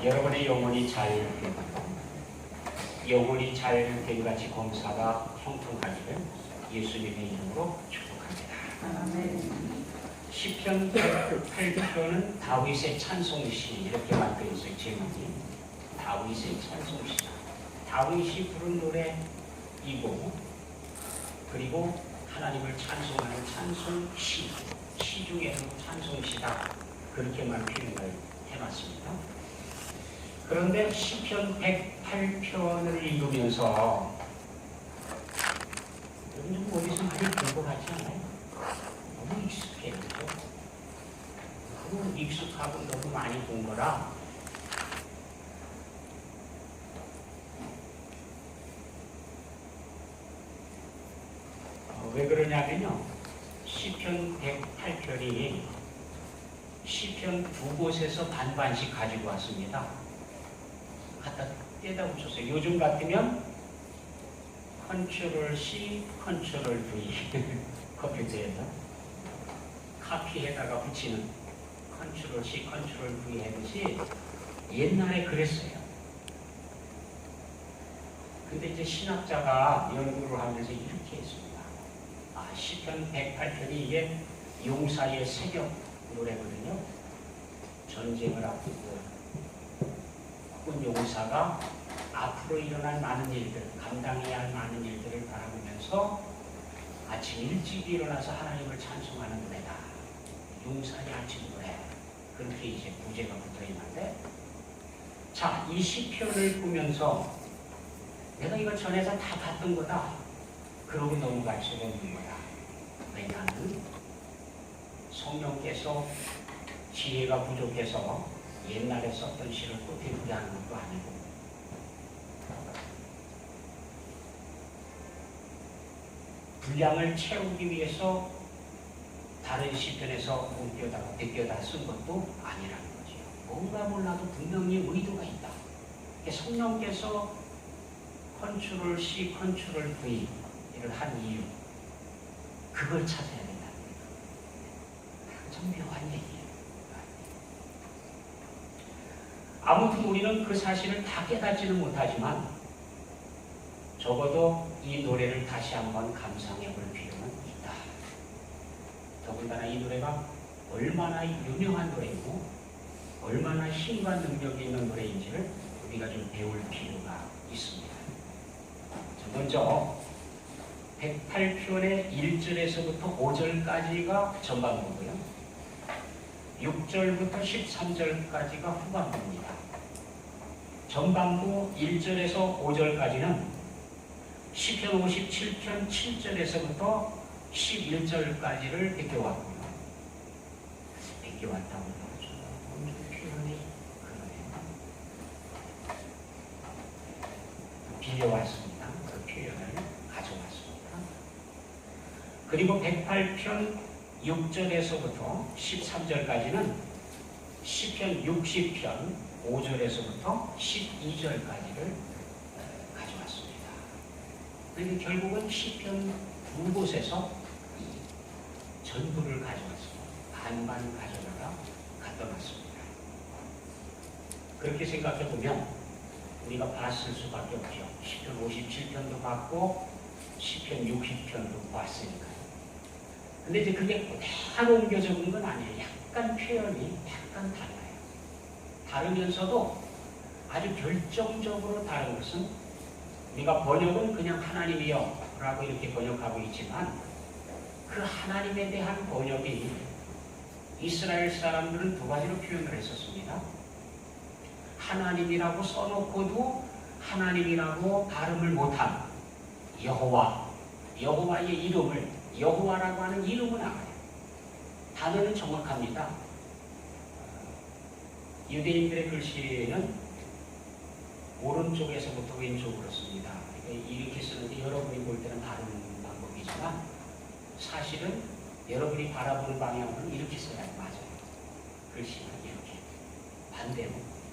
여러분의 영혼이 잘 된같이 검사가 형통하기를 예수님의 이름으로 축복합니다. 아멘. 시편 108편은 다윗의 찬송시 이렇게 만들어 있어요. 제목이 다윗의 찬송시. 다윗이 부른 노래이고 그리고 하나님을 찬송하는 찬송시, 시 중에서 찬송시다. 그렇게만 표현을 해놨습니다. 그런데 시편 108편을 읽으면서 좀 어디서 많이 본 것 같지 않아요? 너무 익숙해요. 너무 익숙하고 너무 많이 본 거라 왜 그러냐면요. 시편 108편이 시편 두 곳에서 반반씩 가지고 왔습니다. 갖다 떼다 붙였어요. 요즘 같으면 컨트롤 C, 컨트롤 V 컴퓨터에서 카피해다가 붙이는 컨트롤 C, 컨트롤 V 하듯이 옛날에 그랬어요. 근데 이제 신학자가 연구를 하면서 이렇게 했습니다. 시편 108편이 이게 용사의 새벽 노래거든요. 전쟁을 앞두고 혹은 용사가 앞으로 일어날 많은 일들, 감당해야 할 많은 일들을 바라보면서 아침 일찍 일어나서 하나님을 찬송하는 노래다. 용사의 아침 노래. 그렇게 이제 부제가 붙어 있는데, 자, 이 시편을 보면서 내가 이거 전에서 다 봤던 거다. 그러고 넘어갈 수가 없는 거야. 왜냐하면 성령께서 지혜가 부족해서 옛날에 썼던 시를 또 되풀이하는 것도 아니고 분량을 채우기 위해서 다른 시편에서 베껴다 쓴 것도 아니라는 거죠. 뭔가 몰라도 분명히 의도가 있다. 성령께서 컨트롤 C, 컨트롤 V를 한 이유, 그걸 찾아야 된다는 거예요. 참 묘한 얘기예요. 아무튼 우리는 그 사실을 다 깨닫지는 못하지만 적어도 이 노래를 다시 한번 감상해 볼 필요는 있다. 더군다나 이 노래가 얼마나 유명한 노래이고 얼마나 힘과 능력이 있는 노래인지를 우리가 좀 배울 필요가 있습니다. 먼저 108편의 1절에서부터 5절까지가 전반부고요. 6절부터 13절까지가 후반부입니다. 전반부 1절에서 5절까지는 시편 57편 7절에서부터 11절까지를 베껴왔고요. 베껴왔다고 하죠. 오늘 표현이 그러네요. 빌려왔습니다. 그 표현을 가져왔습니다. 그리고 108편 6절에서부터 13절까지는 시편 60편 5절에서부터 12절까지를 가져왔습니다. 그런데 결국은 시편 두 곳에서 전부를 가져왔습니다. 반반 가져다가 갖다 놨습니다. 그렇게 생각해 보면 우리가 봤을 수밖에 없죠. 시편 57편도 봤고 시편 60편도 봤으니까요. 근데 이제 그게 그대로 옮겨 적은 건 아니에요. 약간 표현이 약간 달라요. 다르면서도 아주 결정적으로 다른 것은 우리가 번역은 그냥 하나님이여 라고 이렇게 번역하고 있지만 그 하나님에 대한 번역이 이스라엘 사람들은 두 가지로 표현을 했었습니다. 하나님이라고 써놓고도 하나님이라고 발음을 못한 여호와, 여호와의 이름을 여호와라고 하는 이름은 알아요. 단어는 정확합니다. 유대인들의 글씨는 오른쪽에서부터 왼쪽으로 씁니다. 이렇게 쓰는데 여러분이 볼 때는 다른 방법이지만 사실은 여러분이 바라보는 방향은 이렇게 써야 맞아요. 글씨는 이렇게 반대로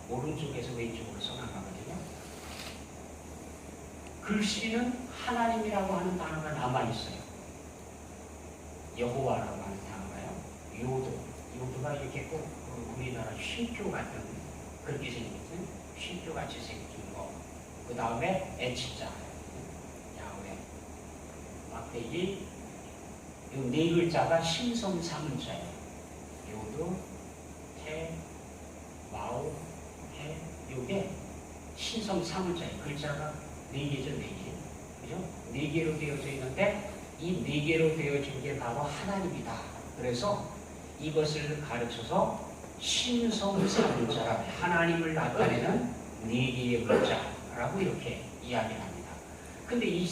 오른쪽에서 왼쪽으로 써나가거든요. 글씨는 하나님이라고 하는 단어가 남아있어요. 여호와라고 하는 단어가요. 요도가 이렇게 꼭 우리나라 쉼표 같은 그렇게 생긴 쉼표같이 생긴 거. 그 다음에 H자, 야훼, 막대기. 이 네 글자가 신성사문자예요. 요드, 태, 마우, 해. 요게 신성사문자예요. 글자가 네 개죠, 네 개. 그죠? 네 개로 되어져 있는데 이 네 개로 되어진 게 바로 하나님이다. 그래서 이것을 가르쳐서 신성사문자라, 하나님을 나타내는 네 개의 글자라고 이렇게 이야기를 합니다. 근데 이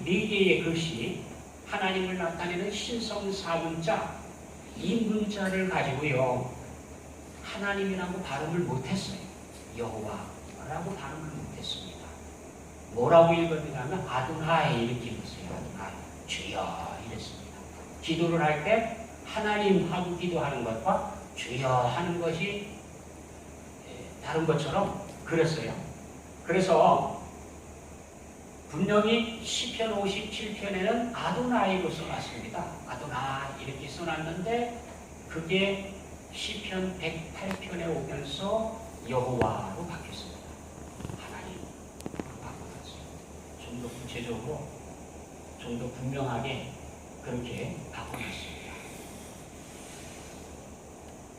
네 개의 글씨, 하나님을 나타내는 신성사문자, 이 문자를 가지고요, 하나님이라고 발음을 못했어요. 여호와라고 발음을 못했습니다. 뭐라고 읽었느냐면 아도나이 이렇게 읽었어요. 아도나이, 주여 이랬습니다. 기도를 할 때 하나님 하고 기도하는 것과 주여 하는 것이 다른 것처럼 그랬어요. 그래서 분명히 시편 57편에는 아도나이로 써놨습니다. 아도나이 이렇게 써놨는데 그게 시편 108편에 오면서 여호와로 바뀌었습니다. 하나님으로 바꿔놨어요. 좀 더 구체적으로, 좀 더 분명하게 그렇게 바꿔놨습니다.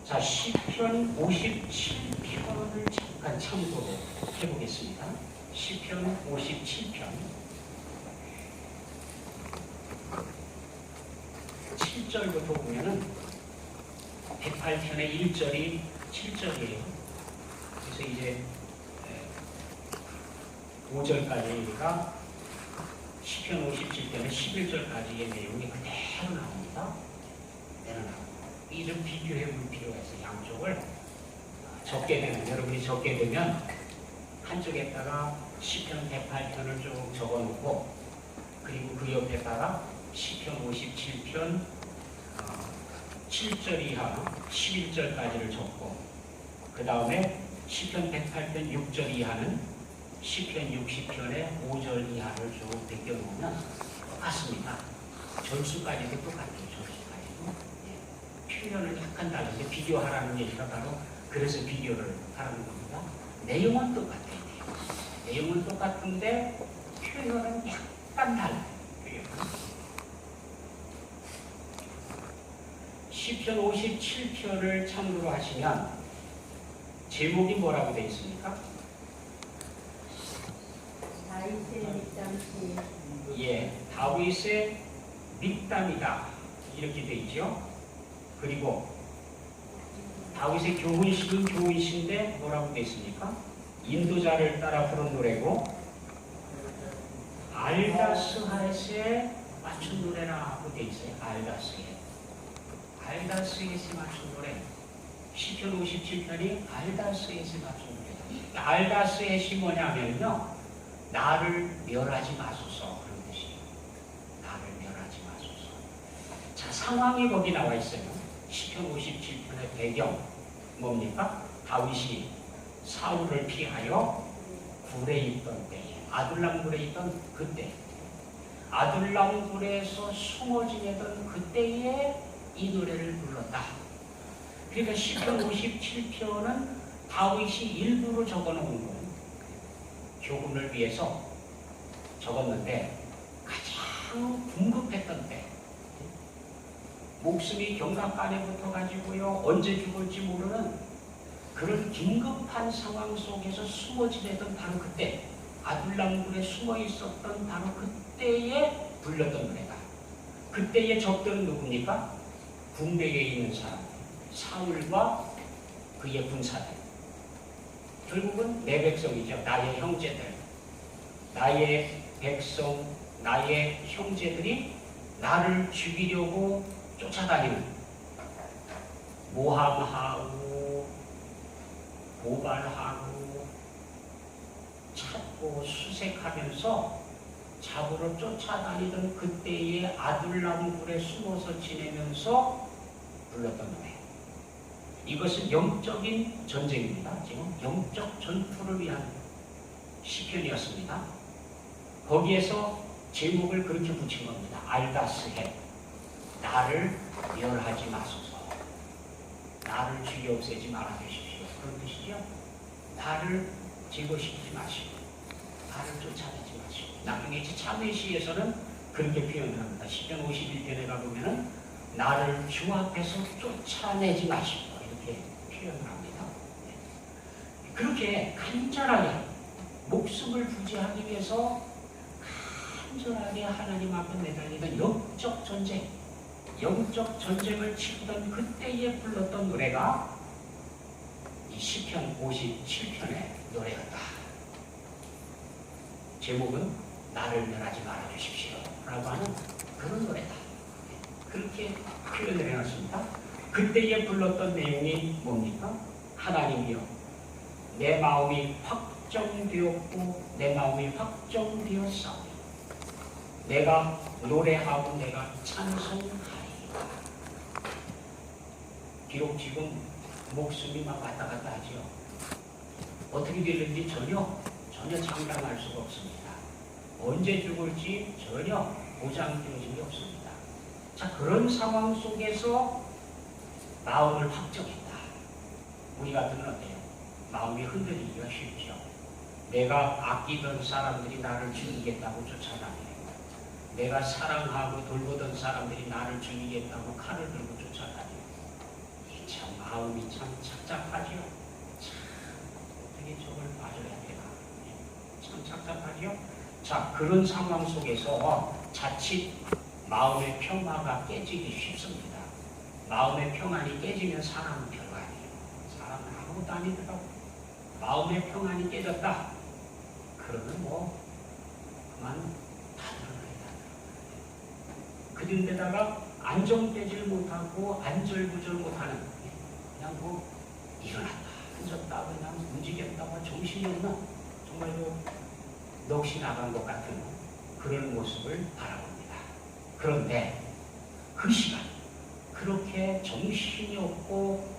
자, 시편 57편을 잠깐 참고로 해보겠습니다. 시편 57편 7절부터 보면은 108편의 1절이 7절이에요. 그래서 이제 5절까지가 시편 57편의 11절까지의 내용이 그대로 나옵니다. 그대로 나옵니다. 이 좀 비교해 볼 필요가 있어요. 양쪽을 적게 되면, 여러분이 적게 되면 한쪽에다가 시편 108편을 쭉 적어놓고, 그리고 그 옆에다가 시편 57편 7절 이하 11절까지를 적고, 그 다음에 시편 108편 6절 이하는 시편 60편의 5절 이하를 쭉 베껴놓으면 똑같습니다. 절수까지도 똑같아요. 절수까지도. 표현을 약간 다른데 비교하라는 얘기가 바로 그래서 비교를 하라는 겁니다. 내용은 똑같아요. 내용은 똑같은데 표현은 약간 달라요. 시편 57편을 참고로 하시면 제목이 뭐라고 되어 있습니까? 다윗의 믹담시. 예, 다윗의 믹담이다 이렇게 되어 있죠. 그리고 다윗의 교훈식은 교훈식인데 뭐라고 되어 있습니까? 인도자를 따라 부른 노래고 알다스 하에스에 맞춘 노래라고 되어 있어요. 알다스에서 맞춘 노래. 시편 57편이 알다스에서 맞춘 노래다. 알다스에서 뭐냐면요, 나를 멸하지 마소서, 그런 뜻이에요. 나를 멸하지 마소서. 자, 상황이 거기 나와 있어요. 시편 57편의 배경 뭡니까? 다윗이 사울을 피하여 굴에 있던 때에, 아둘람 굴에 있던 그때, 아둘람 굴에서 숨어 지내던 그때에 이 노래를 불렀다. 그러니까 시편 57편은 다윗이 일부러 적어놓은 건 교훈을 위해서 적었는데 가장 궁급했던 때, 목숨이 경각간에 붙어가지고요, 언제 죽을지 모르는 그런 긴급한 상황 속에서 숨어 지내던 바로 그때, 아둘람굴에 숨어 있었던 바로 그때에 불렀던 노래다. 그때의 적들은 누굽니까? 궁대에 있는 사람, 사울과 그의 군사들. 결국은 내 백성이죠. 나의 형제들, 나의 백성, 나의 형제들이 나를 죽이려고 쫓아다니는, 모함하고 고발하고 찾고 수색하면서 잡으러 쫓아다니던 그때의 아둘람굴에 숨어서 지내면서 불렀던 노래. 이것은 영적인 전쟁입니다. 지금 영적 전투를 위한 시편이었습니다. 거기에서 제목을 그렇게 붙인 겁니다. 알다스해, 나를 멸하지 마소서, 나를 죽여 없애지 말아 주십시오. 그런 뜻이죠. 나를 제거시키지 마시고 나를 쫓아내지 마시고. 나중에 참회시에서는 그렇게 표현을 합니다. 시편 51편에 가보면은 나를 주 앞에서 쫓아내지 마시고 이렇게 표현을 합니다. 그렇게 간절하게 목숨을 부지하기 위해서 간절하게 하나님 앞에 매달리던 영적 전쟁을 치르던 그때에 불렀던 노래가 이 시편 57편의 노래였다. 제목은 나를 멸하지 말아 주십시오 라고 하는 그런 노래다. 그렇게 표현을 해놨습니다. 그때에 불렀던 내용이 뭡니까? 하나님이여 내 마음이 확정되었고 내 마음이 확정되었사오니 내가 노래하고 내가 찬송하리이다. 비록 지금 목숨이 막 왔다 갔다 하죠. 어떻게 되는지 전혀 장담할 수가 없습니다. 언제 죽을지 전혀 보장되어진 게 없습니다. 자, 그런 상황 속에서 마음을 확정했다. 우리 같으면 어때요? 마음이 흔들리기가 쉽죠. 내가 아끼던 사람들이 나를 죽이겠다고 쫓아다니고 내가 사랑하고 돌보던 사람들이 나를 죽이겠다고 칼을 들고 쫓아다니고 이게 참 마음이 참 착잡하죠. 참 어떻게 저걸 봐줘야 되나. 참 착잡하죠. 자, 그런 상황 속에서 자칫 마음의 평화가 깨지기 쉽습니다. 마음의 평안이 깨지면 사람은 별거 아니에요. 사람은 아무것도 아니더라고. 마음의 평안이 깨졌다. 그러면 뭐 그만 다 들어가야 그런데다가 안정되질 못하고 안절부절 못하는 그냥 뭐 일어났다 앉았다 그냥 움직였다가 정신이 없는 정말로 넋이 나간 것 같은 그런 모습을 바라봅니다. 그런데 그 시간 그렇게 정신이 없고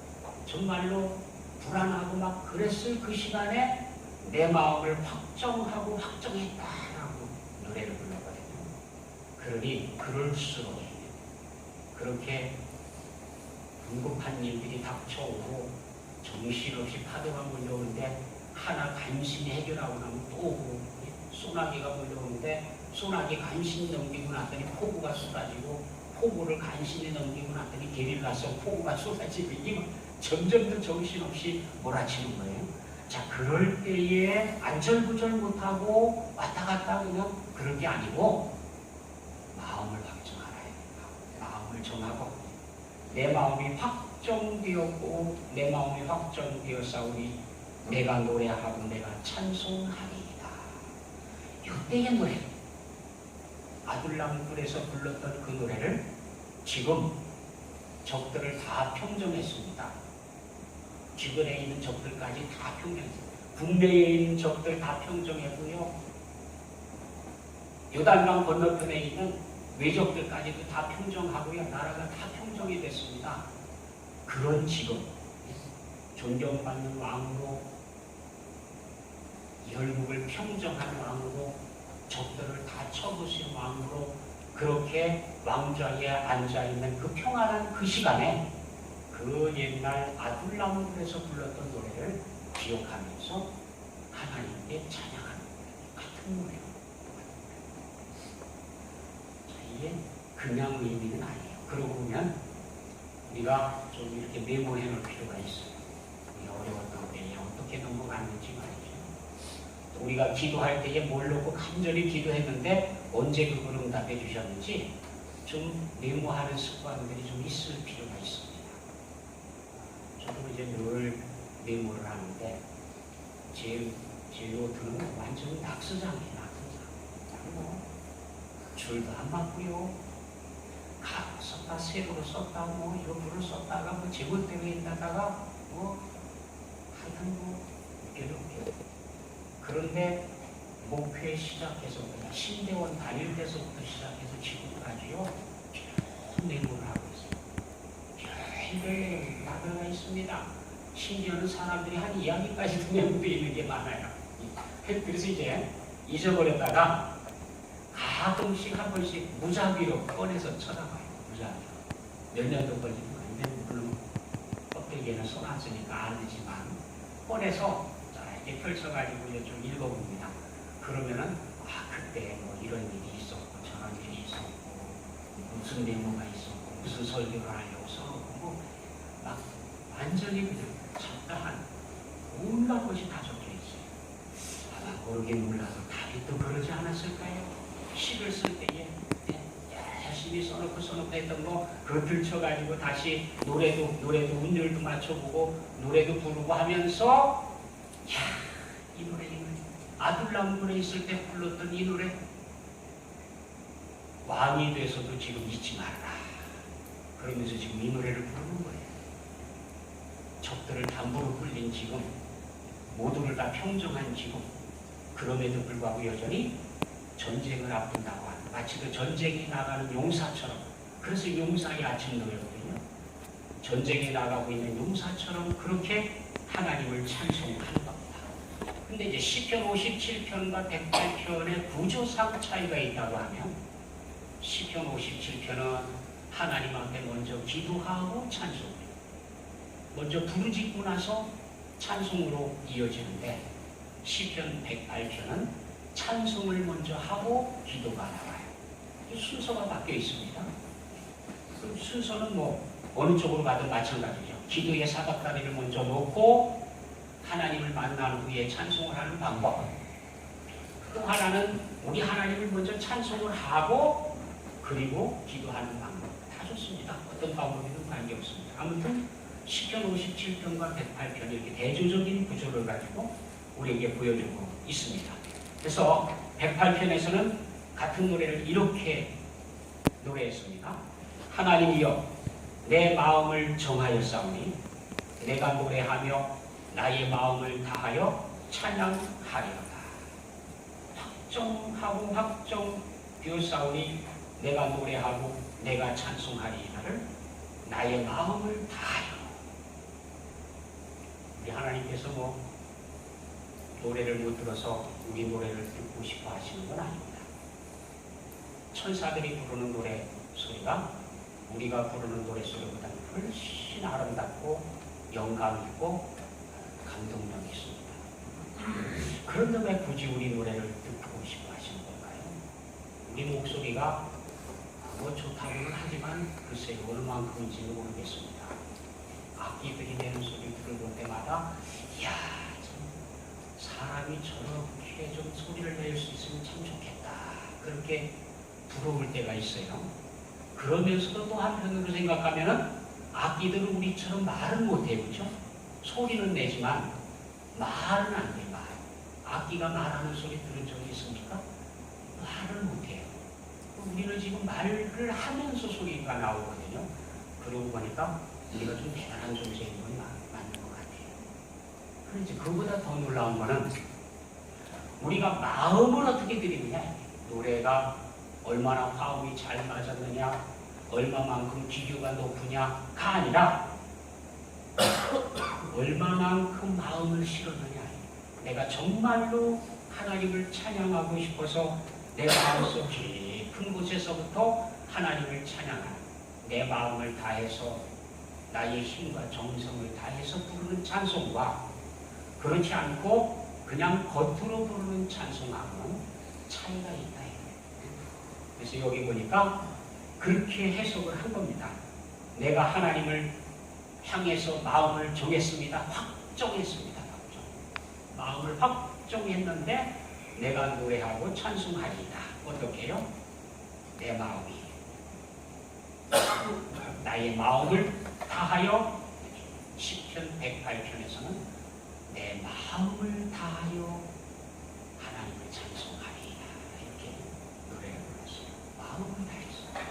정말로 불안하고 막 그랬을 그 시간에 내 마음을 확정하고 확정했다라고 노래를 불렀거든요. 그러니 그럴수록 그렇게 궁금한 일들이 닥쳐오고 정신없이 파도가 몰려오는데 하나 간신히 해결하고 나면 또 오고 소나기가 몰려오는데 소나기 간신히 넘기고 났더니 폭우가 쏟아지고 폭우를 간신히 넘기고 났더니 게릴라성 폭우가 쏟아지고 이게 점점 더 정신없이 몰아치는 거예요. 자, 그럴 때에 안절부절 못하고 왔다 갔다 그냥 그런 게 아니고 마음을 확정하라. 마음을 정하고 내 마음이 확정되었고 내 마음이 확정되었사오니 내가 노래하고 내가 찬송하리이다. 이때의 노래 아둘람굴에서 불렀던 그 노래를 지금 적들을 다 평정했습니다. 주변에 있는 적들까지 다 평정했습니다. 국내에 있는 적들 다 평정했고요. 요단강 건너편에 있는 외적들까지도 다 평정하고요. 나라가 다 평정이 됐습니다. 그런 지금 존경받는 왕으로 열국을 평정한 왕으로 적들을 다 쳐부수는 왕으로 그렇게 왕좌에 앉아있는 그 평안한 그 시간에 그 옛날 아둘람굴에서 불렀던 노래를 기억하면서 하나님께 찬양하는 같은 노래예요. 이게 그냥 의미는 아니에요. 그러고 보면 우리가 좀 이렇게 메모해 놓을 필요가 있어요. 우리가 어려웠던 때에 어떻게 넘어갔는지 말이죠. 우리가 기도할 때에 뭘 놓고 간절히 기도했는데 언제 그걸 응답해 주셨는지 좀 메모하는 습관들이 좀 있을 필요가 있습니다. 저도 이제 늘 메모를 하는데 제 노트는 완전히 낙서장이에요. 낙서장. 뭐 줄도 안 맞고요. 가로 썼다 세로로 썼다 뭐 옆으로 썼다가 뭐 제멋대로 했다가 뭐 하여튼 뭐 이렇게 그런데 목회 시작해서 그냥 신대원 다닐 때서부터 시작해서 지금까지요 계속 메모를 하고 있어요. 별별 나라가 있습니다. 심지어는 사람들이 한 이야기까지도 메모되어 있는 게 많아요. 그래서 이제 잊어버렸다가 가끔씩 한 번씩 무작위로 꺼내서 쳐다봐요. 무작위로. 몇 년도 걸리는 거예요. 물론 껍데기에는 손 안 쓰니까 안 되지만 꺼내서 자, 이렇게 펼쳐가지고 좀 읽어봅니다. 그러면은 그때 뭐 이런 일이 있었고 저런 일이 있었고 무슨 메모가 있었고 무슨 설교를 하려고 써놓고 막 완전히 그냥 잡다한 온갖 것이 다 적혀 있어요. 모르긴 몰라도 다윗도 그러지 않았을까요? 시를 쓸 때에 열심히 써놓고 했던 거 그거 들춰가지고 다시 노래도 운율도 맞춰보고 노래도 부르고 하면서 이 노래 아둘람 군에 있을 때 불렀던 이 노래 왕이 돼서도 지금 잊지 말라 그러면서 지금 이 노래를 부르는 거예요. 적들을 담보로 굴린 지금 모두를 다 평정한 지금 그럼에도 불구하고 여전히 전쟁을 앞둔다고 하는 마치 그 전쟁에 나가는 용사처럼 그래서 용사의 아침 노래거든요. 전쟁에 나가고 있는 용사처럼 그렇게 하나님을 찬송하는 겁니다. 근데 이제 시편 57편과 108편의 구조상 차이가 있다고 하면 시편 57편은 하나님 앞에 먼저 기도하고 찬송해요. 먼저 부르짖고 나서 찬송으로 이어지는데 시편 108편은 찬송을 먼저 하고 기도가 나와요. 순서가 바뀌어 있습니다. 그 순서는 뭐 어느 쪽으로 가든 마찬가지죠. 기도의 사각다리를 먼저 놓고 하나님을 만난 후에 찬송을 하는 방법. 또 하나는 우리 하나님을 먼저 찬송을 하고 그리고 기도하는 방법. 다 좋습니다. 어떤 방법이든 관계없습니다. 아무튼 시편 57편과 108편 이렇게 대조적인 구조를 가지고 우리에게 보여주고 있습니다. 그래서 108편에서는 같은 노래를 이렇게 노래했습니다. 하나님이여 내 마음을 정하였사오니 내가 노래하며 나의 마음을 다하여 찬양하리로다. 확정하고 확정되었사오니 내가 노래하고 내가 찬송하리이다를 나의 마음을 다하여. 우리 하나님께서 뭐 노래를 못 들어서 우리 노래를 듣고 싶어 하시는 건 아닙니다. 천사들이 부르는 노래 소리가 우리가 부르는 노래 소리보다 훨씬 아름답고 영감 있고 감동력 있습니다. 그런데 왜 굳이 우리 노래를 듣고 싶어 하시는 걸까요? 우리 목소리가 뭐 좋다고는 하지만 글쎄요 얼마만큼인지는 모르겠습니다. 악기들이 내는 소리 들을 때마다 이야 사람이 저렇게 좀 소리를 낼 수 있으면 참 좋겠다 그렇게 부러울 때가 있어요. 그러면서도 또 한편으로 생각하면은 악기들은 우리처럼 말은 못해요. 그렇죠? 소리는 내지만 말은 안 돼요. 말. 악기가 말하는 소리 들은 적이 있습니까? 말을 못해요. 우리는 지금 말을 하면서 소리가 나오거든요. 그러고 보니까 우리가 좀 대단한 존재인 건 맞는 것 같아요. 그런데 그보다 더 놀라운 거는 우리가 마음을 어떻게 드리느냐. 노래가 얼마나 화음이 잘 맞았느냐, 얼마만큼 기교가 높으냐가 아니라 얼마만큼 마음을 실었느냐. 내가 정말로 하나님을 찬양하고 싶어서 내 마음속 깊은 곳에서부터 하나님을 찬양하는 내 마음을 다해서 나의 힘과 정성을 다해서 부르는 찬송과 그렇지 않고 그냥 겉으로 부르는 찬송하고는 차이가 있다. 그래서 여기 보니까 그렇게 해석을 한 겁니다. 내가 하나님을 향해서 마음을 정했습니다. 확정했습니다. 확정. 마음을 확정했는데 내가 노래하고 찬송하리이다. 어떻게 해요? 내 마음이 나의 마음을 다하여 시편 108편에서는 내 마음을 다하여 하나님을 찬송하리이다. 이렇게 노래를 불렀어요. 마음을 다했어요.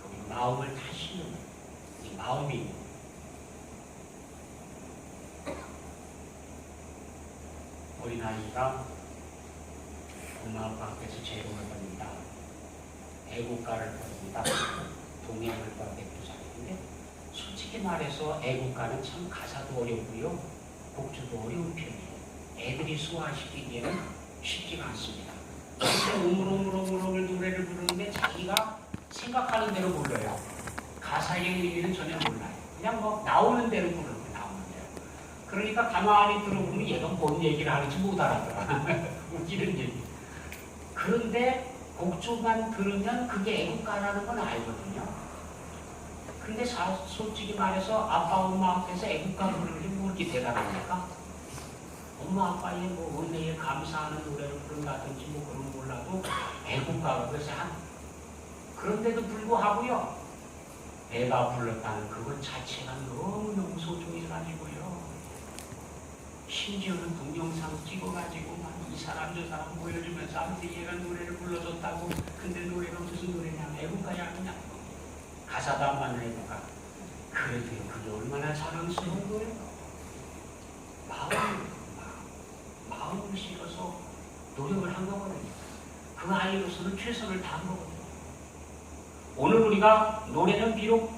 거기 마음을 다시는 이 마음이 어린아이가 엄마 아빠 앞에서 재롱을 받는다. 애국가를 부릅니다. 동해물과 백두산인데 솔직히 말해서 애국가는 참 가사도 어렵고요. 곡조도 어려운 편이에요. 애들이 소화시키기에는 쉽지가 않습니다. 오물오물 노래를 부르는데 자기가 생각하는 대로 불러요. 가사의 의미는 전혀 몰라요. 그냥 뭐 나오는 대로 부르는 거예요. 나오는 대로. 그러니까 가만히 들어보면 얘가 뭔 얘기를 하는지 못 알아들어. 웃기는 얘기. 그런데 곡조만 들으면 그게 애국가라는 건 알거든요. 근데 솔직히 말해서 아빠 엄마 앞에서 애국가 부르는 게 뭐 이렇게 대단합니까? 엄마 아빠의 뭐 은혜에 감사하는 노래를 부른다든지 뭐 그런 거 몰라도 애국가가 그래서 그런데도 불구하고요, 내가 불렀다는 그것 자체가 너무너무 소중해가지고요, 심지어는 동영상 찍어가지고 막 이 사람 저 사람 보여주면서 아무튼 얘가 노래를 불러줬다고. 근데 노래가 무슨 노래냐, 애국가야 그냥 가사도 안 맞는 애국가. 그래도 그게 얼마나 사랑스러운 노래가. 마음을 실어서 노력을 한 거거든요. 그 아이로서는 최선을 다한 거거든요. 오늘 우리가 노래는 비록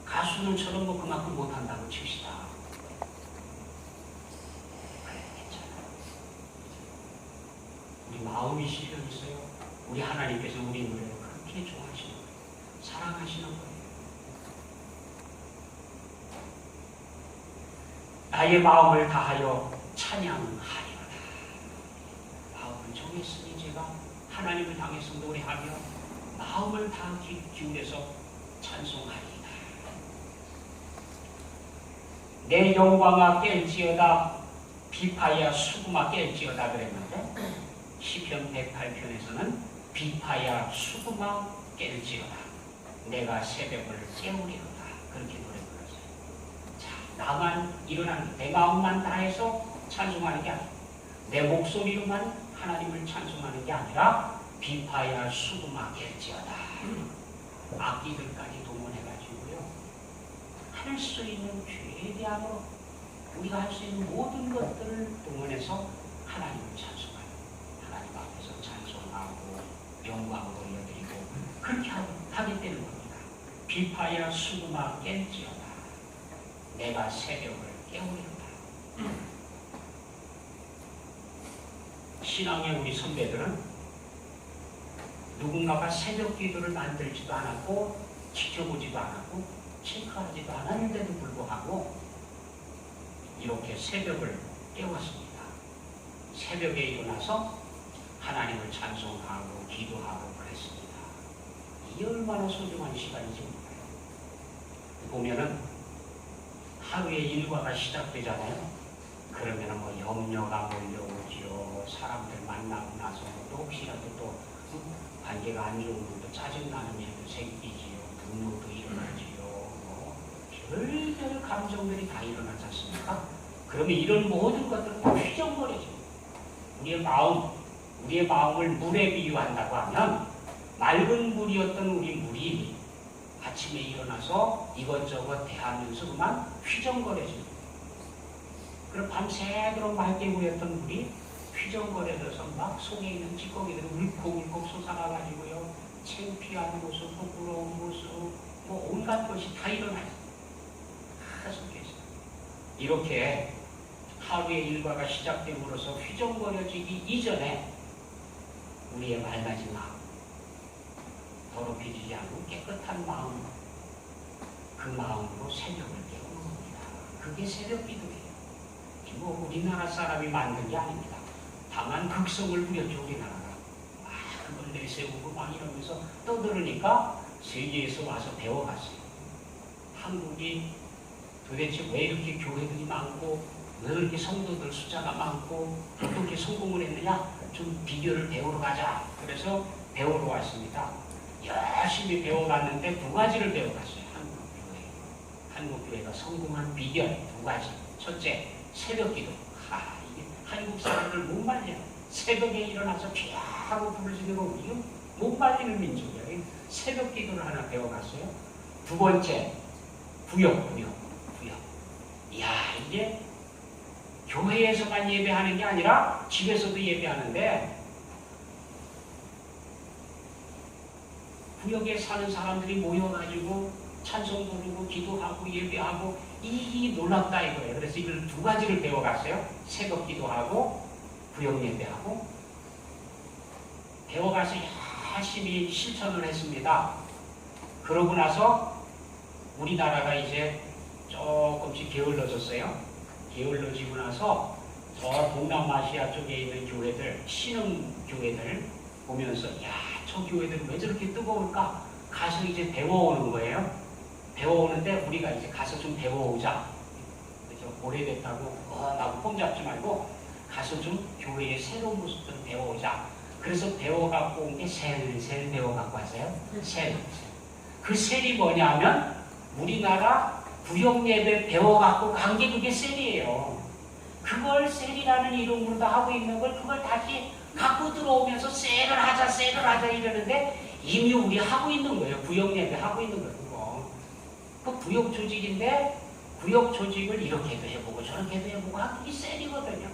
가수들처럼 뭐 그만큼 못한다고 칩시다. 그래, 괜찮아요. 우리 마음이 실려 있어요. 우리 하나님께서 우리 노래를 그렇게 좋아하시는 거예요. 사랑하시는 거예요. 나의 마음을 다하여 찬양하리로다. 마음을 정했으니 제가 하나님을 향해서 노래하며 마음을 다 기울여서 찬송하리이다. 내 영광아 깰지어다, 비파야 수금아 깰지어다 그랬는데 시편 108편에서는 비파야 수금아 깰지어다, 내가 새벽을 깨우리로다, 그렇게 노래 불렀어요. 자, 나만 일어나는, 내 마음만 다해서 찬송하는 게 아니라, 내 목소리로만 하나님을 찬송하는 게 아니라 비파야 수금아 깰지어다, 악기들까지 동원해가지고요, 할 수 있는 최대한으로 우리가 할 수 있는 모든 것들을 동원해서 하나님을 찬송하는, 하나님 앞에서 찬송하고 영광을 올려드리고 그렇게 하기 때문에 겁니다. 비파야 수금아 깰지어다, 내가 새벽을 깨우리로다. 신앙의 우리 선배들은 누군가가 새벽 기도를 만들지도 않았고 지켜보지도 않았고 체크하지도 않았는데도 불구하고 이렇게 새벽을 깨웠습니다. 새벽에 일어나서 하나님을 찬송하고 기도하고 그랬습니다. 이 얼마나 소중한 시간이지. 보면은 하루의 일과가 시작되잖아요. 그러면은 뭐 염려가 몰려오지요. 사람들 만나고 나서 또 혹시라도 또 관계가 안 좋은 것도 짜증나는 일도 생기지요. 분노도 일어나지요. 별별 감정들이 다 일어나지 않습니까? 그러면 이런 모든 것들은 다 휘정거려져. 우리의 마음을 물에 비유한다고 하면 맑은 물이었던 우리 물이 아침에 일어나서 이것저것 대하면서 그만 휘정거려집니다. 그럼 밤새도록 맑게 보였던 물이 휘정거려져서 막 속에 있는 찌꺼기들이 울컥울컥 솟아나가지고요, 창피한 모습, 부끄러운 모습, 뭐 온갖 것이 다 일어나요. 다 섞여 있어요. 이렇게 하루의 일과가 시작됨으로써 휘정거려지기 이전에 우리의 맑아진 마음, 더럽혀지지 않고 깨끗한 마음, 그 마음으로 새벽을 깨우는 겁니다. 그게 새벽 기도예요. 뭐 우리나라 사람이 만든 게 아닙니다. 다만 극성을 부렸죠. 우리나라가 막 그걸 내세우고 막 이러면서 떠들으니까 세계에서 와서 배워갔어요. 한국이 도대체 왜 이렇게 교회들이 많고 왜 이렇게 성도들 숫자가 많고 어떻게 성공을 했느냐, 좀 비결을 배우러 가자. 그래서 배우러 왔습니다. 열심히 배워갔는데 두 가지를 배워갔어요. 한국교회가 성공한 비결 두 가지. 첫째, 새벽기도. 이게 한국 사람들 못 말려. 새벽에 일어나서 귀하고 부르짖는 거 이거 못 말리는 민족이에요. 새벽기도를 하나 배워갔어요. 두 번째, 구역. 이야, 이게 교회에서만 예배하는 게 아니라 집에서도 예배하는데 구역에 사는 사람들이 모여가지고 찬송 부르고 기도하고 예배하고 이 놀랍다 이거예요. 그래서 이걸 두 가지를 배워갔어요. 새벽 기도하고 구역 예배하고 배워가서 열심히 실천을 했습니다. 그러고 나서 우리나라가 이제 조금씩 게을러졌어요. 게을러지고 나서 저 동남아시아 쪽에 있는 교회들, 신흥 교회들 보면서 야, 저 교회들은 왜 저렇게 뜨거울까? 가서 이제 배워오는 거예요. 배워오는데 우리가 이제 가서 좀 배워오자. 그죠? 오래됐다고 나고 폼 잡지 말고 가서 좀 교회의 새로운 모습들을 배워오자. 그래서 배워갖고 온 게 셀 배워갖고 왔어요. 셀. 그 셀이 뭐냐면 우리나라 구역예배 배워갖고 간 게 그게 셀이에요. 그걸 셀이라는 이름으로 다 하고 있는 걸 그걸 다시 갖고 들어오면서 셀을 하자 이러는데 이미 우리 하고 있는 거예요. 구역예배 하고 있는 거예요. 그거. 그 구역 조직인데 구역 조직을 이렇게도 해보고 저렇게도 해보고 하는 게 셀이거든요.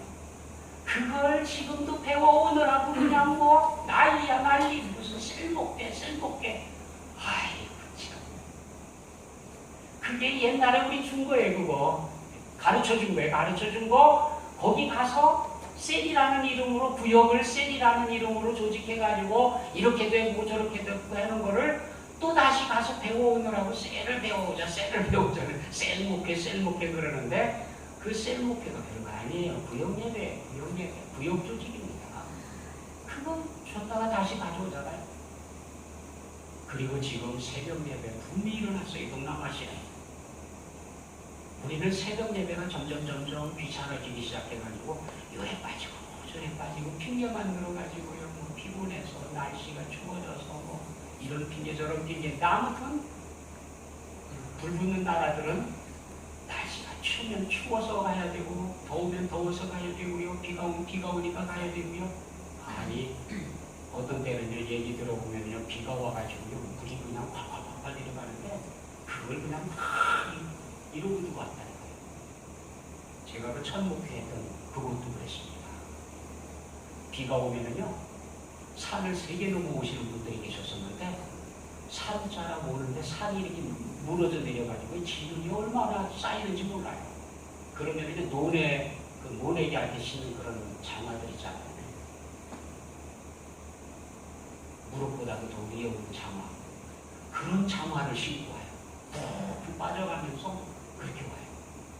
그걸 지금도 배워오느라고 그냥 뭐 난리야 난리. 무슨 셀목대 아이고 참. 그게 옛날에 우리 준 거예요. 그거 가르쳐준 거예요. 가르쳐준 거 거기 가서 셀이라는 이름으로 구역을 셀이라는 이름으로 조직해가지고 이렇게도 해보고 저렇게도 해보고 하는 거를 또 다시 가서 배워오느라고 셀을 배워오자 셀목회 그러는데 그 셀목회가 별거 아니에요. 구역예배 구역 조직입니다. 그거 줬다가 다시 가져오잖아요. 그리고 지금 새벽예배 붐이 일어났어요. 동남아시아에. 우리는 새벽예배가 점점 귀찮아지기 시작해가지고 요에 빠지고 저에 빠지고 핑계 만들어가지고요. 뭐 피곤해서 날씨가 추워져서 뭐 이런 핑계 저런 핑계. 아무튼 불 붙는 나라들은 날씨가 추우면 추워서 가야 되고 더우면 더워서 가야 되고요. 비가 오니까 가야 되고요. 아니 어떤 때는 얘기 들어보면요. 비가 와가지고요. 물이 그냥 팍팍팍 내려가는데 그걸 그냥 막 이러고 두고 왔다는 거예요. 제가 그 첫 목회했던 그것도 그랬습니다. 비가 오면은요. 산을 3개 넘어 오시는 분들이 계셨었는데 산 자락 오는데 산이 이렇게 무너져 내려가지고 지름이 얼마나 쌓이는지 몰라요. 그러면 이제 논에 그 모내기 할 때 신는 그런 장화들 있잖아요. 무릎보다도 더 위에 오는 장화. 그런 장화를 신고 와요. 푹 빠져가면서 그렇게 와요.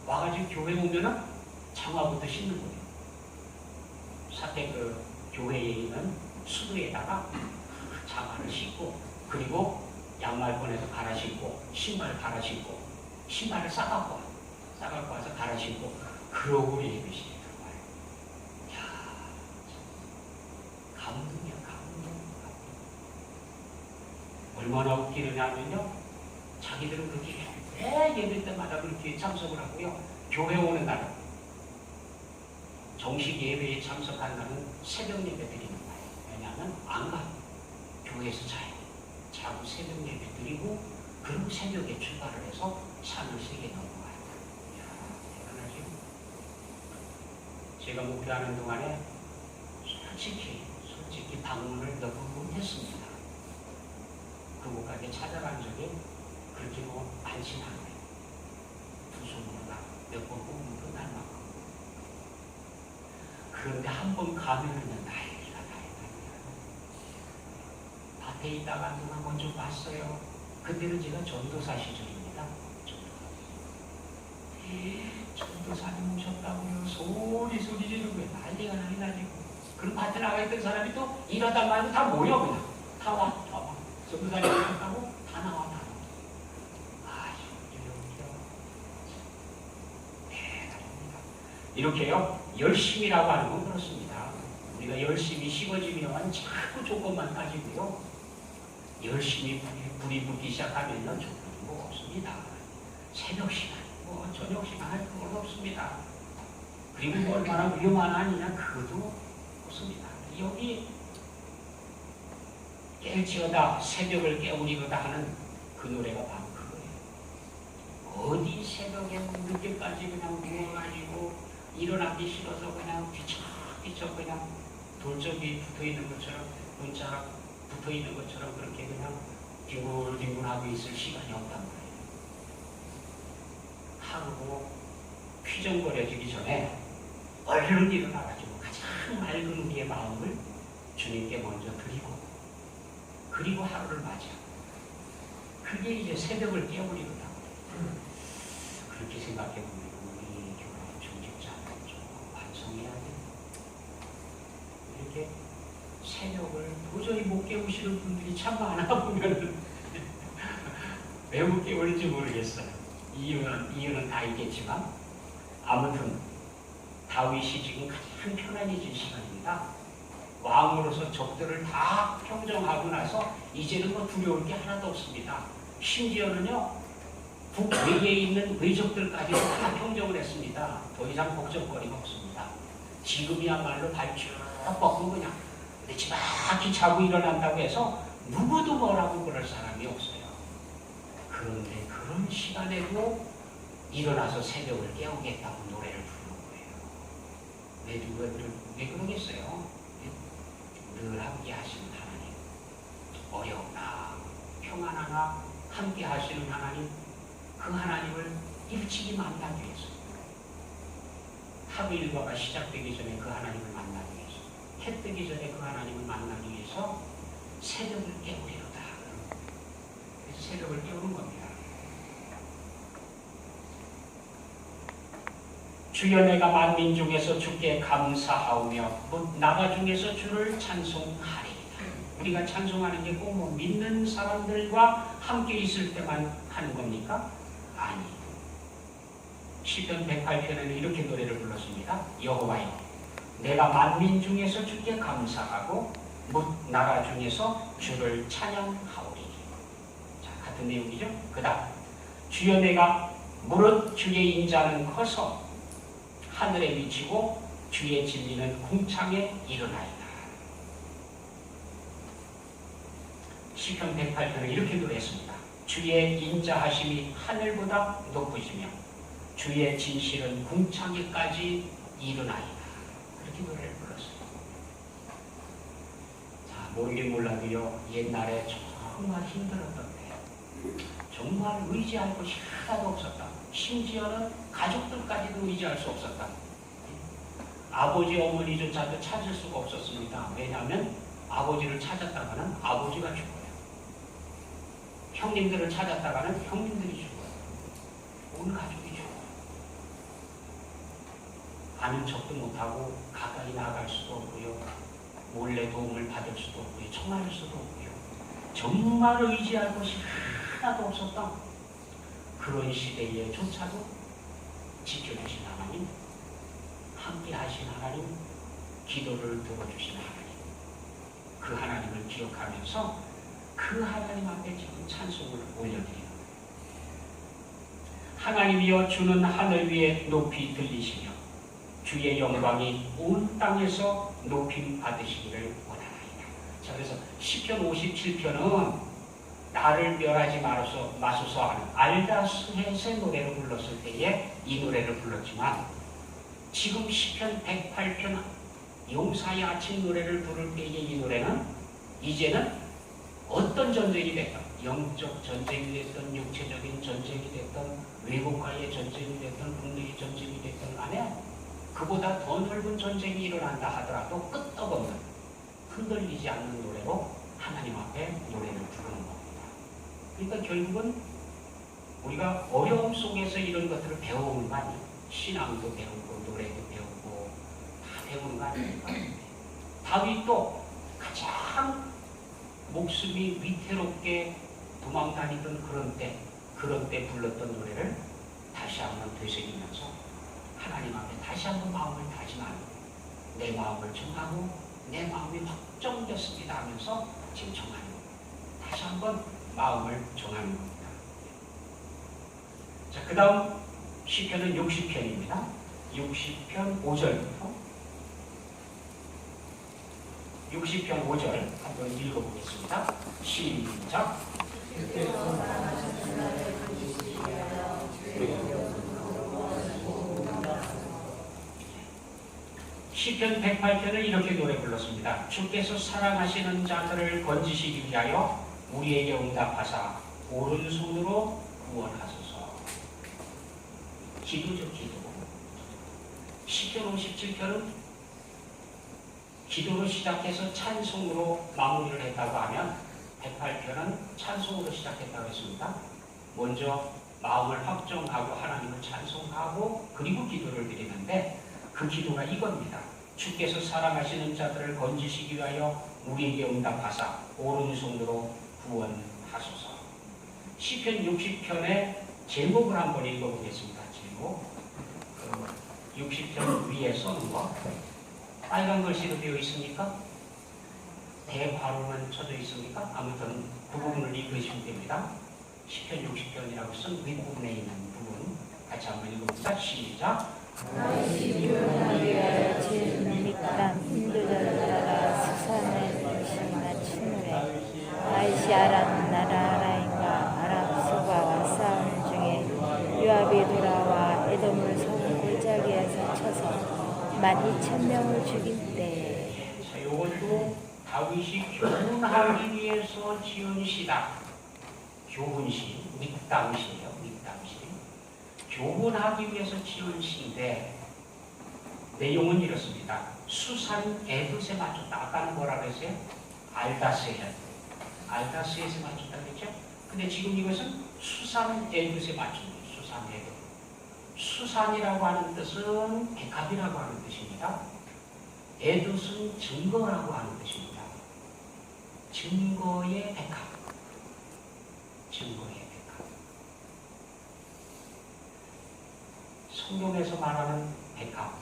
와가지고 교회 오면은 장화부터 신는 거예요. 사태 그 교회에 있는 수도에다가 장화를 신고 그리고 양말 꺼내서 갈아 신고 신발 갈아 신고 신발을 싸갖고 와서 갈아 신고 그러고 예배실에 들어와요. 이야, 감동이야 감동. 얼마나 웃기느냐면요. 자기들은 그렇게 매 예배 때마다 그렇게 참석을 하고요. 교회 오는 날 정식 예배에 참석한 날은 새벽 예배 드리는 거예요. 왜냐하면 안 가. 교회에서 자고 새벽 예배 드리고 그리고 새벽에 출발을 해서 산을 3개 넘어가요. 이야, 대단하죠. 제가 목회하는 동안에 솔직히 방문을 몇 번 했습니다. 그곳까지 찾아간 적이 그렇게 뭐 많지는 않아요. 두 손으로 몇 번 뽑으면 끝날 만큼. 그런데 한 번 가면은 난리가 나요. 밭에 있다가 누가 먼저 봤어요. 그때는 제가 전도사 시절입니다. 전도사님 오셨다고요. 소리 지르고 난리가 나고. 그럼 밭에 나가 있던 사람이 또 일하다 말고 다 모여 그냥. 다 와. 전도사님 오셨다고 다 나와. 이렇게요. 열심이라고 하는 건 그렇습니다. 우리가 열심히 식어지면 자꾸 조건만 따지고요. 열심히 불이 붙기 시작하면 조건이 뭐 없습니다. 새벽 시간, 뭐 저녁 시간 할 그건 없습니다. 그리고 뭐 얼마나 위험한 아니냐 그것도 없습니다. 여기 깰지어다 새벽을 깨우리거다 하는 그 노래가 바로 그거예요. 어디 새벽에 늦게까지 그냥 누워가지고 일어나기 싫어서 그냥 뒤척 그냥 돌적이 붙어있는 것처럼 문자 붙어있는 것처럼 그렇게 그냥 뒹굴뒹굴하고 있을 시간이 없단 말이에요. 하루고 휘정거려지기 전에 얼른 일어나가지고 가장 맑은 우리의 마음을 주님께 먼저 드리고 그리고 하루를 맞이하고 그게 이제 새벽을 깨우리거든. 그렇게 생각해보면 우리 교회 중직 새벽을 도저히 못 깨우시는 분들이 참 많아 보면 왜 못 깨우는지 모르겠어요. 이유는 다 있겠지만 아무튼 다윗이 지금 가장 편안해진 시간입니다. 왕으로서 적들을 다 평정하고 나서 이제는 뭐 두려울 게 하나도 없습니다. 심지어는요 북외에 있는 외적들까지도 다 평정을 했습니다. 더 이상 걱정거리가 없습니다. 지금이야말로 발쭉 뻗고 그냥 내치막히 자고 일어난다고 해서 누구도 뭐라고 그럴 사람이 없어요. 그런데 그런 시간에도 일어나서 새벽을 깨우겠다고 노래를 부르는 거예요. 왜 그러겠어요? 늘 함께 하시는 하나님, 어려우나 평안하나 함께 하시는 하나님, 그 하나님을 일찍이 만나기 위해서, 하루 일과가 시작되기 전에 그 하나님을 만나기 위해서, 해 뜨기 전에 그 하나님을 만나기 위해서 새벽을 깨우리로다. 그래서 새벽을 깨우는 겁니다. 주여 내가 만민 중에서 주께 감사하오며 나가 중에서 주를 찬송하리이다. 우리가 찬송하는 게 꼭 뭐 믿는 사람들과 함께 있을 때만 하는 겁니까? 아니. 시편 108편에는 이렇게 노래를 불렀습니다. 여호와여 내가 만민 중에서 주께 감사하고 나라 중에서 주를 찬양하오리니. 자, 같은 내용이죠. 그 다음 주여 내가 무릇 주의 인자는 커서 하늘에 미치고 주의 진리는 궁창에 이르나이다. 시편 108편을 이렇게 노래했습니다. 주의 인자하심이 하늘보다 높으시며 주의 진실은 궁창에까지 이르나이다. 그렇게 노래를 불렀어요. 자, 모르긴 몰라도요, 옛날에 정말 힘들었던 때, 정말 의지할 곳이 하나도 없었다. 심지어는 가족들까지도 의지할 수 없었다. 아버지, 어머니조차도 찾을 수가 없었습니다. 왜냐하면 아버지를 찾았다가는 아버지가 죽어요. 형님들을 찾았다가는 형님들이 죽어요. 온 가족이 죽어요. 아는 척도 못하고 가까이 나갈 수도 없고요. 몰래 도움을 받을 수도 없고요. 청할 수도 없고요. 정말 의지할 곳이 하나도 없었던 그런 시대에조차도 지켜주신 하나님, 함께 하신 하나님, 기도를 들어주신 하나님, 그 하나님을 기억하면서 그 하나님 앞에 지금 찬송을 올려드립니다. 하나님이여 주는 하늘 위에 높이 들리시며 주의 영광이 온 땅에서 높임 받으시기를 원하나이다. 자, 그래서 시편 57편은 나를 멸하지 마소서 하는 알다스헷의 노래를 불렀을 때에 이 노래를 불렀지만 지금 시편 108편 용사의 아침 노래를 부를 때의 이 노래는 이제는 어떤 전쟁이 됐든 영적 전쟁이 됐든 육체적인 전쟁이 됐든 외국과의 전쟁이 됐든 국내의 전쟁이 됐든 간에 그보다 더 넓은 전쟁이 일어난다 하더라도 끄떡없는 흔들리지 않는 노래로 하나님 앞에 노래를 부르는 겁니다. 그러니까 결국은 우리가 어려움 속에서 이런 것들을 배우는 거 아니에요. 신앙도 배우고 노래도 배우고 다 배우는 거 아닙니까? 다윗도 가장 목숨이 위태롭게 도망다니던 그런 때 불렀던 노래를 다시 한번 되새기면서 하나님 앞에 다시 한번 마음을 다짐하고 내 마음을 정하고 내 마음이 확정됐습니다 하면서 지금 정하는 겁니다. 다시 한번 마음을 정하는 겁니다. 자, 그 다음 시편은 60편입니다. 60편 5절부터 60편 5절 한번 읽어보겠습니다. 시작. 시편 108편을 이렇게 노래 불렀습니다. 주께서 사랑하시는 자들을 건지시기 위하여 우리에게 응답하사 오른손으로 구원하소서. 기도죠, 기도. 시편 57편은 기도로 시작해서 찬송으로 마무리를 했다고 하면 108편은 찬송으로 시작했다고 했습니다. 먼저 마음을 확정하고 하나님을 찬송하고 그리고 기도를 드리는데 그 기도가 이겁니다. 주께서 사랑하시는 자들을 건지시기 위하여 우리에게 응답하사 오른손으로 구원하소서. 시편 60편의 제목을 한번 읽어보겠습니다. 제목 60편 위에 써는 거 빨간 글씨로 되어 있습니까? 대괄호는 쳐져 있습니까? 아무튼 그 부분을 읽으시면 됩니다. 시편 60편이라고 쓴 윗부분에 있는 부분 같이 한번 읽어봅니다. 시작. 아이시 아람 나라 라인과 아람 소바와 싸우는 중에 요압이 돌아와 에돔을 성 골짜기에서 쳐서 12,000명을 죽일 때. 자, 이것도 다윗이 교훈하기 위해서 지은 시다. 교훈시, 윗담시예요. 윗담시. 교훈하기 위해서 지은 시인데 내용은 이렇습니다. 수산 에봇에 맞췄다. 아까는 뭐라 그랬어요? 알다스에서 맞췄다 그랬죠? 근데 지금 이것은 수산 에봇에 맞춘 거예요. 수산 에봇. 수산이라고 하는 뜻은 백합이라고 하는 뜻입니다. 에봇은 증거라고 하는 뜻입니다. 증거의 백합. 증거의 백합. 성경에서 말하는 백합,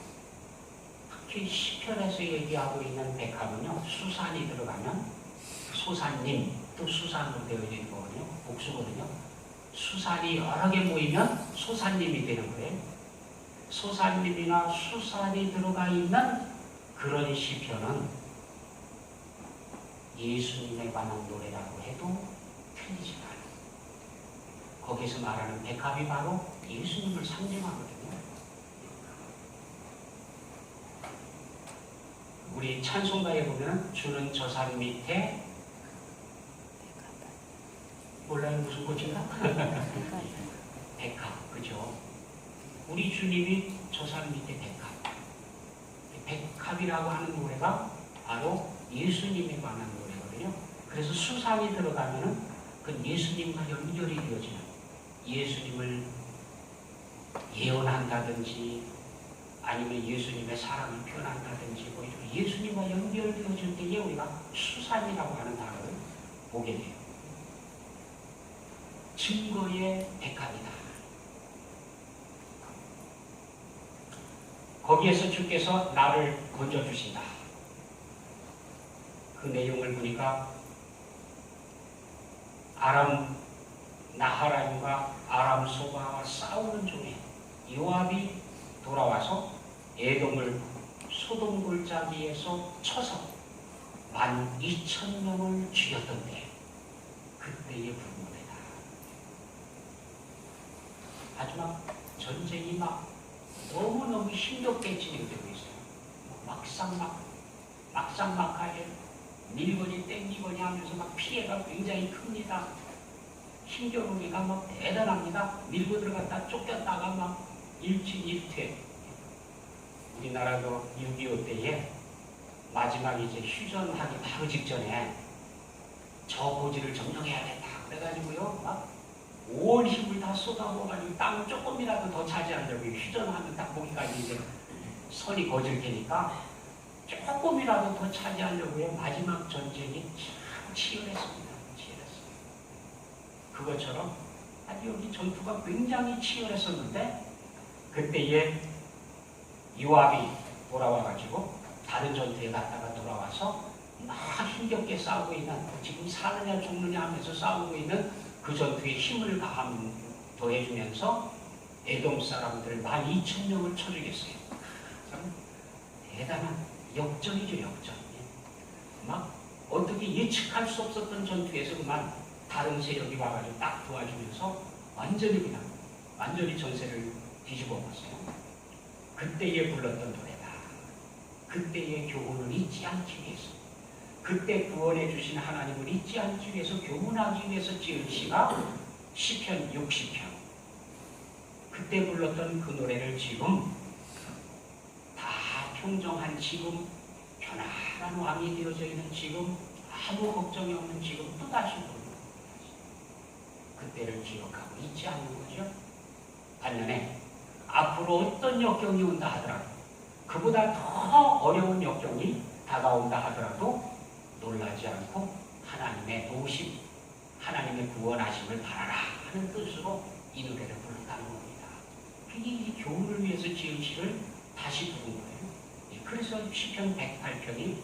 특히 시편에서 얘기하고 있는 백합은요, 수산이 들어가면 소산님, 또 수산으로 되어 있는 거거든요. 복수거든요. 수산이 여러 개 모이면 소산님이 되는 거예요. 소산님이나 수산이 들어가 있는 그런 시편은 예수님에 관한 노래라고 해도 틀리지 않아요. 거기서 말하는 백합이 바로 예수님을 상징하거든요. 우리 찬송가에 보면 주는 저 산 밑에 몰라요 무슨 꽃인가? 백합, 그죠? 우리 주님이 저 산 밑에 백합. 백합이라고 하는 노래가 바로 예수님에 관한 노래거든요. 그래서 수산이 들어가면은 그 예수님과 연결이 되어지는, 예수님을 예언한다든지 아니면 예수님의 사랑을 표현한다든지 뭐 예수님과 연결되어질 때에 우리가 수산이라고 하는 단어를 보게 돼요. 증거의 백합이다. 거기에서 주께서 나를 건져주신다. 그 내용을 보니까 아람 나하라임과 아람 소바와 싸우는 중에 요압이 돌아와서 에돔을 소돔 골짜기에서 쳐서 12,000명을 죽였던 때 그때의 불문이다. 마지막 전쟁이 막 너무너무 힘겹게 진행되고 있어요. 막상막하게 밀거니 땡기거니 하면서 막 피해가 굉장히 큽니다. 힘겨루기가 막 대단합니다. 밀고 들어갔다 쫓겼다가 막 일진일퇴. 우리나라도 6.25 때에 마지막 이제 휴전하기 바로 직전에 저 고지를 점령해야겠다. 그래가지고요, 막 온 힘을 다 쏟아부어가지고 땅을 조금이라도 더 차지하려고 휴전하면 딱 거기까지 이제 선이 거질 테니까 조금이라도 더 차지하려고요. 마지막 전쟁이 참 치열했습니다. 치열했어요. 그것처럼 아주 여기 전투가 굉장히 치열했었는데 그때에 요압이 돌아와가지고 다른 전투에 갔다가 돌아와서 막 힘겹게 싸우고 있는, 지금 사느냐 죽느냐 하면서 싸우고 있는 그 전투에 힘을 더해주면서 에돔 사람들 12,000명을 쳐 죽였어요. 참 대단한 역전이죠, 역전. 막 어떻게 예측할 수 없었던 전투에서 그만 다른 세력이 와가지고 딱 도와주면서 완전히 전세를 뒤집어 봤어요. 그때에 불렀던 노래다. 그때의 교훈을 잊지 않기 위해서, 그때 구원해 주신 하나님을 잊지 않기 위해서, 교훈하기 위해서 지은 시가 시편 60편. 그때 불렀던 그 노래를 지금 다 평정한 지금, 편안한 왕이 되어져 있는 지금, 아무 걱정이 없는 지금 또다시 부르는 거예요. 그때를 기억하고 잊지 않는 거죠. 반면에 앞으로 어떤 역경이 온다 하더라도, 그보다 더 어려운 역경이 다가온다 하더라도 놀라지 않고 하나님의 도우심, 하나님의 구원하심을 바라라 하는 뜻으로 이 노래를 부른다는 겁니다. 그게 이 교훈을 위해서 지은 시를 다시 부른 거예요. 그래서 시편 108편이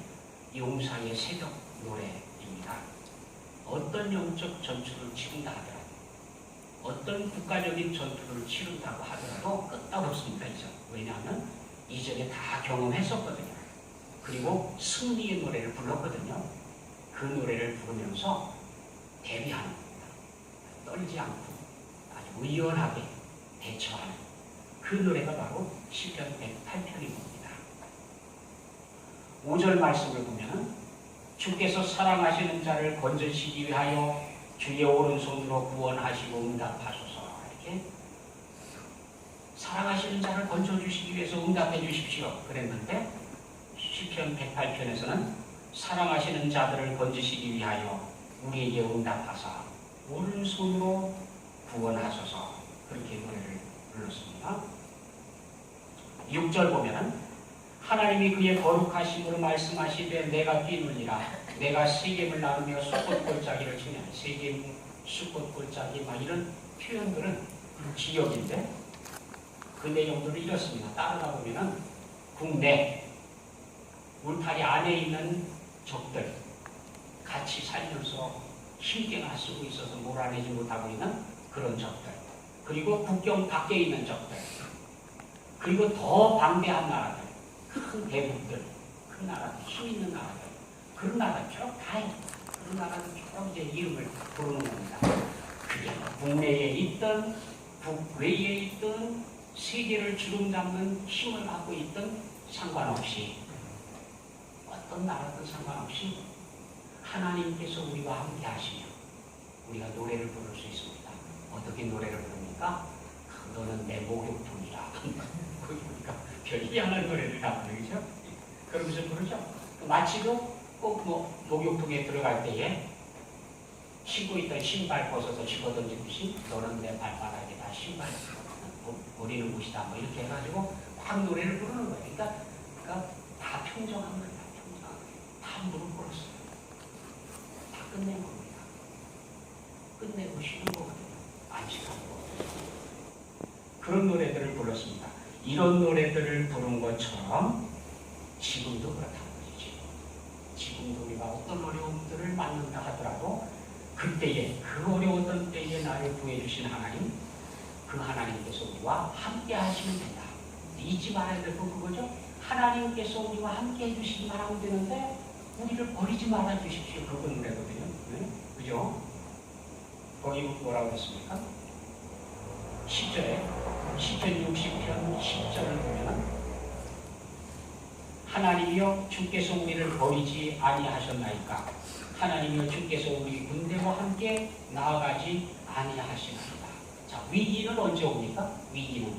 용사의 새벽 노래입니다. 어떤 영적 전투를 치른다 하더라도, 어떤 국가적인 전투를 치른다고 하더라도 끄떡없습니다. 이제. 왜냐하면 이전에 다 경험했었거든요. 그리고 승리의 노래를 불렀거든요. 그 노래를 부르면서 대비하는 겁니다. 떨지 않고 아주 의연하게 대처하는 그 노래가 바로 시편 108편입니다. 5절 말씀을 보면 주께서 사랑하시는 자를 건져시기 위하여 주의 오른손으로 구원하시고 응답하소서. 이렇게 사랑하시는 자를 건져주시기 위해서 응답해 주십시오 그랬는데 시편 108편에서는 사랑하시는 자들을 건지시기 위하여 우리에게 응답하사 오른손으로 구원하소서. 그렇게 노래를 불렀습니다. 6절 보면은 하나님이 그의 거룩하심으로 말씀하시되 내가 뛰놀리라. 내가 세겜을 나누며 숫꽃 골짜기를 치면 세겜, 숫꽃 골짜기 막 이런 표현들은 기억인데 그 내용들을 이렇습니다. 따르다 보면은 국내 울타리 안에 있는 적들 같이 살면서 힘께나 쓰고 있어서 몰아내지 못하고 있는 그런 적들, 그리고 국경 밖에 있는 적들, 그리고 더 방대한 나라들, 큰 대국들, 큰 나라들, 힘 있는 나라들, 그런 나라처럼 다 그런 나라들처럼 이제 이름을 부르는 겁니다. 그게 국내에 있든 국외에 있든 세계를 주름잡는 힘을 갖고 있든 상관없이, 어떤 나라든 상관없이 하나님께서 우리와 함께 하시며 우리가 노래를 부를 수 있습니다. 어떻게 노래를 부릅니까? 너는 내 목욕통이라. 그러니까 별 희한한 노래를 다 부르죠. 그러면서 부르죠. 마치도 꼭 목욕통에 들어갈 때에 신고 있던 신발 벗어서 집어던지듯이 너는 내 발바닥에다 신발 버리는 곳이다. 뭐 이렇게 해가지고 막 노래를 부르는 거예요. 그러니까 다 평정한 거예요. 다 무릎 꿇었어요. 다 끝낸 겁니다. 끝내고 쉬는 거거든요. 안식하는 거거든요. 그런 노래들을 불렀습니다. 이런 노래들을 부른 것처럼 지금도 그렇다는 거죠. 지금도 우리가 어떤 어려움들을 만난다 하더라도 그때에, 그 어려웠던 때에 나를 구해주신 하나님, 그 하나님께서 우리와 함께 하시면 된다. 잊지 말아야 될 건 그거죠. 하나님께서 우리와 함께 해주시기만 하면 되는데 우리를 버리지 말아 주십시오. 그건 노래거든요. 네? 그죠? 거기 뭐라고 했습니까? 10절에 시편 60편 10절을 보면 하나님이여 주께서 우리를 버리지 아니하셨나이까. 하나님이여 주께서 우리 군대와 함께 나아가지 아니하시나이다. 자, 위기는 언제 옵니까? 위기는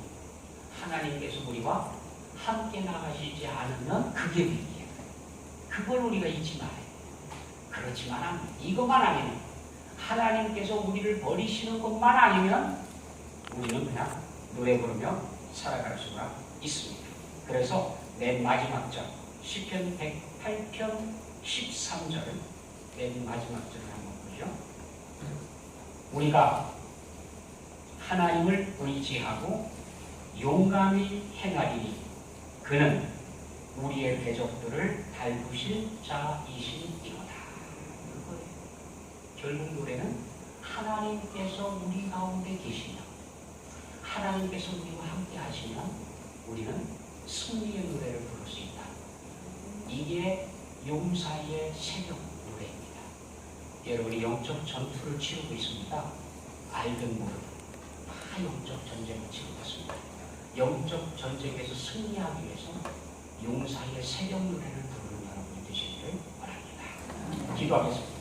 하나님께서 우리와 함께 나가시지 않으면 그게 위기예요. 그걸 우리가 잊지 말아요. 그렇지만 이것만 아니면, 하나님께서 우리를 버리시는 것만 아니면 우리는 그냥 노래 부르며 살아갈 수가 있습니다. 그래서 맨 마지막 절 시편 108편 13절 맨 마지막 절을 한번 보죠. 우리가 하나님을 의지하고 용감히 행하리니 그는 우리의 대적들을 밟으실 자이시니이로다. 결국 노래는 하나님께서 우리 가운데 계시며 하나님께서 우리와 함께 하시면 우리는 승리의 노래를 부를 수 있다. 이게 용사의 새벽 노래입니다. 여러분이 영적 전투를 치르고 있습니다. 알든 모르든 다 영적 전쟁을 치르고 있습니다. 영적 전쟁에서 승리하기 위해서 용사의 새벽 노래를 부르는 여러분이 되시기를 바랍니다. 기도하겠습니다.